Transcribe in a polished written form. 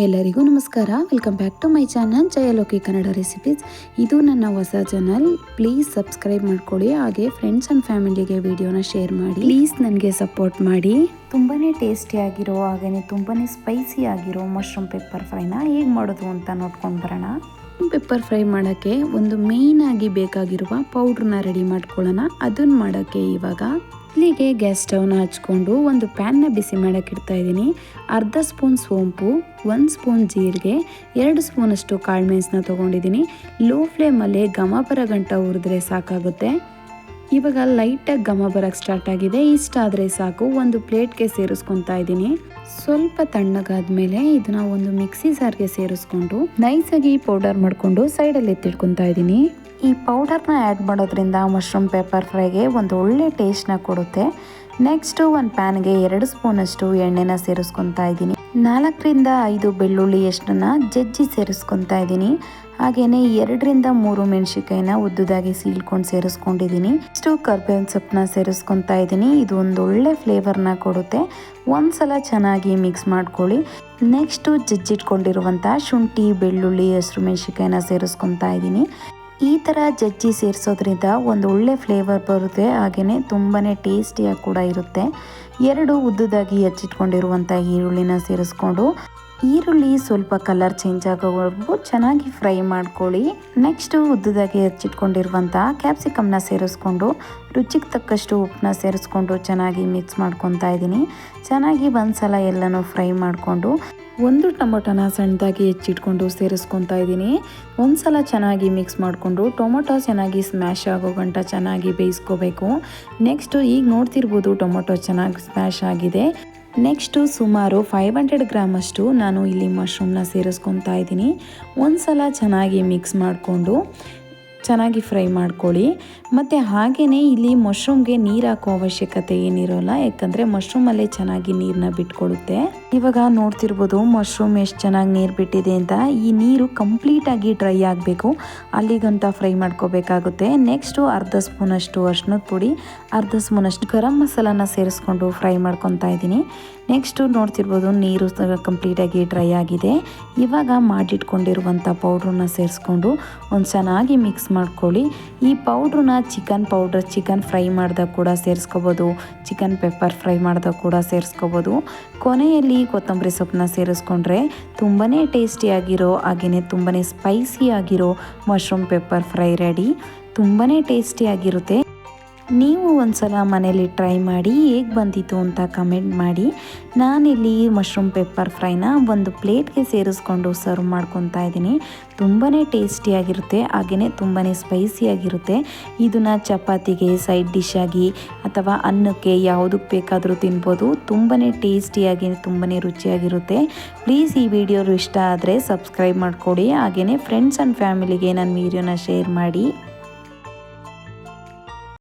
ಎಲ್ಲರಿಗೂ ನಮಸ್ಕಾರ. Welcome back to my channel ಜಯಲೋಕಿ ಕನ್ನಡ ರೆಸಿಪೀಸ್. ಇದು ನನ್ನ ಹೊಸ ಚಾನಲ್. ಪ್ಲೀಸ್ ಸಬ್ಸ್ಕ್ರೈಬ್ ಮಾಡ್ಕೊಳ್ಳಿ, ಹಾಗೆ ಫ್ರೆಂಡ್ಸ್ ಆ್ಯಂಡ್ ಫ್ಯಾಮಿಲಿಗೆ ವಿಡಿಯೋನ ಶೇರ್ ಮಾಡಿ. ಪ್ಲೀಸ್ ನನಗೆ ಸಪೋರ್ಟ್ ಮಾಡಿ. ತುಂಬಾ ಟೇಸ್ಟಿಯಾಗಿರೋ ಹಾಗೆಯೇ ತುಂಬಾ ಸ್ಪೈಸಿ ಆಗಿರೋ ಮಶ್ರೂಮ್ ಪೆಪ್ಪರ್ ಫ್ರೈನ ಹೇಗೆ ಮಾಡೋದು ಅಂತ ನೋಡ್ಕೊಂಡು ಬರೋಣ. ಪೆಪ್ಪರ್ ಫ್ರೈ ಮಾಡೋಕ್ಕೆ ಒಂದು ಮೇಯ್ನ್ ಆಗಿ ಬೇಕಾಗಿರುವ ಪೌಡ್ರನ್ನ ರೆಡಿ ಮಾಡ್ಕೊಳ್ಳೋಣ. ಅದನ್ನು ಮಾಡೋಕ್ಕೆ ಇವಾಗ ಇಲ್ಲಿಗೆ ಗ್ಯಾಸ್ ಸ್ಟವ್ನ ಹಚ್ಕೊಂಡು ಒಂದು ಪ್ಯಾನ್ನ ಬಿಸಿ ಮಾಡೋಕ್ಕೆ ಇಡ್ತಾ ಇದ್ದೀನಿ. ಅರ್ಧ ಸ್ಪೂನ್ ಸೋಂಪು, 1 ಸ್ಪೂನ್ ಜೀರಿಗೆ, 2 ಸ್ಪೂನಷ್ಟು ಕಾಳುಮೆಣಸನ್ನ ತೊಗೊಂಡಿದ್ದೀನಿ. ಲೋ ಫ್ಲೇಮಲ್ಲಿ ಘಮ ಬರೋ ಗಂಟ ಹುರಿದ್ರೆ ಸಾಕಾಗುತ್ತೆ. ಇವಾಗ ಲೈಟಾಗಿ ಘಮ ಬರೋಕ್ಕೆ ಸ್ಟಾರ್ಟ್ ಆಗಿದೆ. ಇಷ್ಟ ಆದರೆ ಸಾಕು. ಒಂದು ಪ್ಲೇಟ್ಗೆ ಸೇರಿಸ್ಕೊತಾ ಇದ್ದೀನಿ. ಸ್ವಲ್ಪ ತಣ್ಣಗಾದ್ಮೇಲೆ ಇದನ್ನ ಒಂದು ಮಿಕ್ಸಿ ಜಾರ್ಗೆ ಸೇರಿಸ್ಕೊಂಡು ನೈಸಾಗಿ ಪೌಡರ್ ಮಾಡಿಕೊಂಡು ಸೈಡಲ್ಲಿ ಎತ್ತಿಟ್ಕೊತಾ ಇದ್ದೀನಿ. ಈ ಪೌಡರ್ನ ಆ್ಯಡ್ ಮಾಡೋದ್ರಿಂದ ಮಶ್ರೂಮ್ ಪೆಪ್ಪರ್ ಫ್ರೈಗೆ ಒಂದು ಒಳ್ಳೆ ಟೇಸ್ಟ್ನ ಕೊಡುತ್ತೆ. ನೆಕ್ಸ್ಟು ಒಂದು ಪ್ಯಾನ್ಗೆ 2 ಸ್ಪೂನಷ್ಟು ಎಣ್ಣೆನ ಸೇರಿಸ್ಕೊತಾ ಇದ್ದೀನಿ. 4ರಿಂದ 5 ಬೆಳ್ಳುಳ್ಳಿ ಎಷ್ಟನ್ನ ಜಜ್ಜಿ ಸೇರಿಸ್ಕೊತಾ ಇದ್ದೀನಿ. ಹಾಗೆಯೇ 2ರಿಂದ 3 ಮೆಣಸಿನ್ಕಾಯಿನ ಉದ್ದುದಾಗಿ ಸೀಳ್ಕೊಂಡು ಸೇರಿಸ್ಕೊಂಡಿದ್ದೀನಿ. ಇಷ್ಟು ಕರ್ಬೇವಿನ ಸೊಪ್ಪನ್ನ ಸೇರಿಸ್ಕೊತಾ ಇದ್ದೀನಿ. ಇದು ಒಂದು ಒಳ್ಳೆ ಫ್ಲೇವರ್ನ ಕೊಡುತ್ತೆ. ಒಂದ್ಸಲ ಚೆನ್ನಾಗಿ ಮಿಕ್ಸ್ ಮಾಡ್ಕೊಳ್ಳಿ. ನೆಕ್ಸ್ಟು ಜಜ್ಜಿಟ್ಕೊಂಡಿರುವಂಥ ಶುಂಠಿ, ಬೆಳ್ಳುಳ್ಳಿ, ಹಸಿರು ಮೆಣಸಿನ್ಕಾಯಿನ ಸೇರಿಸ್ಕೊತಾ ಇದ್ದೀನಿ. ಈ ಥರ ಜಜ್ಜಿ ಸೇರಿಸೋದ್ರಿಂದ ಒಂದು ಒಳ್ಳೆ ಫ್ಲೇವರ್ ಬರುತ್ತೆ, ಹಾಗೆಯೇ ತುಂಬಾ ಟೇಸ್ಟಿಯಾಗಿ ಕೂಡ ಇರುತ್ತೆ. 2 ಉದ್ದುದಾಗಿ ಹೆಚ್ಚಿಟ್ಕೊಂಡಿರುವಂಥ ಈರುಳ್ಳಿನ ಸೇರಿಸ್ಕೊಂಡು ಈರುಳ್ಳಿ ಸ್ವಲ್ಪ ಕಲರ್ ಚೇಂಜ್ ಆಗೋವರೆಗೂ ಚೆನ್ನಾಗಿ ಫ್ರೈ ಮಾಡ್ಕೊಳ್ಳಿ. ನೆಕ್ಸ್ಟು ಉದ್ದುದಾಗಿ ಹೆಚ್ಚಿಟ್ಕೊಂಡಿರುವಂಥ ಕ್ಯಾಪ್ಸಿಕಮ್ನ ಸೇರಿಸ್ಕೊಂಡು ರುಚಿಗೆ ತಕ್ಕಷ್ಟು ಉಪ್ಪನ್ನ ಸೇರಿಸ್ಕೊಂಡು ಚೆನ್ನಾಗಿ ಮಿಕ್ಸ್ ಮಾಡ್ಕೊತಾ ಇದ್ದೀನಿ. ಚೆನ್ನಾಗಿ ಒಂದ್ಸಲ ಎಲ್ಲನೂ ಫ್ರೈ ಮಾಡಿಕೊಂಡು 1 ಟೊಮೊಟೊನ ಸಣ್ಣದಾಗಿ ಹೆಚ್ಚಿಟ್ಕೊಂಡು ಸೇರಿಸ್ಕೊತಾ ಇದ್ದೀನಿ. ಒಂದ್ಸಲ ಚೆನ್ನಾಗಿ ಮಿಕ್ಸ್ ಮಾಡಿಕೊಂಡು ಟೊಮೊಟೊ ಚೆನ್ನಾಗಿ ಸ್ಮ್ಯಾಶ್ ಆಗೋ ಗಂಟ ಚೆನ್ನಾಗಿ ಬೇಯಿಸ್ಕೋಬೇಕು. ನೆಕ್ಸ್ಟು ಈಗ ನೋಡ್ತಿರ್ಬೋದು ಟೊಮೊಟೊ ಚೆನ್ನಾಗಿ ಸ್ಮ್ಯಾಶ್ ಆಗಿದೆ. ನೆಕ್ಸ್ಟು ಸುಮಾರು 500 ಗ್ರಾಮಷ್ಟು ನಾನು ಇಲ್ಲಿ ಮಶ್ರೂಮ್ನ ಸೇರಿಸ್ಕೊತಾ ಇದ್ದೀನಿ. ಒಂದ್ಸಲ ಚೆನ್ನಾಗಿ ಮಿಕ್ಸ್ ಮಾಡಿಕೊಂಡು ಚೆನ್ನಾಗಿ ಫ್ರೈ ಮಾಡ್ಕೊಳ್ಳಿ. ಮತ್ತು ಹಾಗೆಯೇ ಇಲ್ಲಿ ಮಶ್ರೂಮ್ಗೆ ನೀರು ಹಾಕೋ ಅವಶ್ಯಕತೆ ಏನಿರೋಲ್ಲ, ಯಾಕಂದರೆ ಮಶ್ರೂಮಲ್ಲೇ ಚೆನ್ನಾಗಿ ನೀರನ್ನ ಬಿಟ್ಕೊಡುತ್ತೆ. ಇವಾಗ ನೋಡ್ತಿರ್ಬೋದು ಮಶ್ರೂಮ್ ಎಷ್ಟು ಚೆನ್ನಾಗಿ ನೀರು ಬಿಟ್ಟಿದೆ ಅಂತ. ಈ ನೀರು ಕಂಪ್ಲೀಟಾಗಿ ಡ್ರೈ ಆಗಬೇಕು, ಅಲ್ಲಿಗಂಟ ಫ್ರೈ ಮಾಡ್ಕೋಬೇಕಾಗುತ್ತೆ. ನೆಕ್ಸ್ಟು ಅರ್ಧ ಸ್ಪೂನಷ್ಟು ಅರಿಶಿನದ ಪುಡಿ, ಅರ್ಧ ಸ್ಪೂನಷ್ಟು ಗರಂ ಮಸಾಲಾನ ಸೇರಿಸ್ಕೊಂಡು ಫ್ರೈ ಮಾಡ್ಕೊತಾ ಇದ್ದೀನಿ. ನೆಕ್ಸ್ಟು ನೋಡ್ತಿರ್ಬೋದು ನೀರು ಕಂಪ್ಲೀಟಾಗಿ ಡ್ರೈ ಆಗಿದೆ. ಇವಾಗ ಮಾಡಿಟ್ಕೊಂಡಿರುವಂಥ ಪೌಡ್ರನ್ನ ಸೇರಿಸ್ಕೊಂಡು ಒಂದು ಚೆನ್ನಾಗಿ ಮಿಕ್ಸ್ ಮಾಡ್ಕೊಳ್ಳಿ. ಈ ಪೌಡ್ರನ್ನ ಚಿಕನ್ ಫ್ರೈ ಮಾಡಿದಾಗ ಕೂಡ ಸೇರಿಸ್ಕೋಬೋದು, ಚಿಕನ್ ಪೆಪ್ಪರ್ ಫ್ರೈ ಮಾಡಿದಾಗ ಕೂಡ ಸೇರಿಸ್ಕೋಬೋದು. ಕೊನೆಯಲ್ಲಿ ಕೊತ್ತಂಬರಿ ಸೊಪ್ಪನ್ನ ಸೇರಿಸ್ಕೊಂಡ್ರೆ ತುಂಬಾ ಟೇಸ್ಟಿಯಾಗಿರೋ ಹಾಗೆಯೇ ತುಂಬಾ ಸ್ಪೈಸಿ ಆಗಿರೋ ಮಶ್ರೂಮ್ ಪೆಪ್ಪರ್ ಫ್ರೈ ರೆಡಿ. ತುಂಬಾ ಟೇಸ್ಟಿಯಾಗಿರುತ್ತೆ. ನೀವು ಒಂದ್ಸಲ ಮನೇಲಿ ಟ್ರೈ ಮಾಡಿ ಹೇಗೆ ಬಂದಿತ್ತು ಅಂತ ಕಮೆಂಟ್ ಮಾಡಿ. ನಾನಿಲ್ಲಿ ಮಶ್ರೂಮ್ ಪೆಪ್ಪರ್ ಫ್ರೈನ ಒಂದು ಪ್ಲೇಟ್ಗೆ ಸೇರಿಸ್ಕೊಂಡು ಸರ್ವ್ ಮಾಡ್ಕೊತಾ ಇದ್ದೀನಿ. ತುಂಬಾ ಟೇಸ್ಟಿಯಾಗಿರುತ್ತೆ, ಹಾಗೆಯೇ ತುಂಬಾ ಸ್ಪೈಸಿಯಾಗಿರುತ್ತೆ. ಇದನ್ನು ಚಪಾತಿಗೆ ಸೈಡ್ ಡಿಶ್ ಆಗಿ ಅಥವಾ ಅನ್ನಕ್ಕೆ ಯಾವುದಕ್ಕೆ ಬೇಕಾದರೂ ತಿನ್ಬೋದು. ತುಂಬಾ ಟೇಸ್ಟಿಯಾಗಿ ತುಂಬಾ ರುಚಿಯಾಗಿರುತ್ತೆ. ಪ್ಲೀಸ್ ಈ ವಿಡಿಯೋ ಇಷ್ಟ ಆದರೆ ಸಬ್ಸ್ಕ್ರೈಬ್ ಮಾಡ್ಕೊಡಿ, ಹಾಗೆಯೇ ಫ್ರೆಂಡ್ಸ್ ಆ್ಯಂಡ್ ಫ್ಯಾಮಿಲಿಗೆ ನನ್ನ ವಿಡಿಯೋನ ಶೇರ್ ಮಾಡಿ.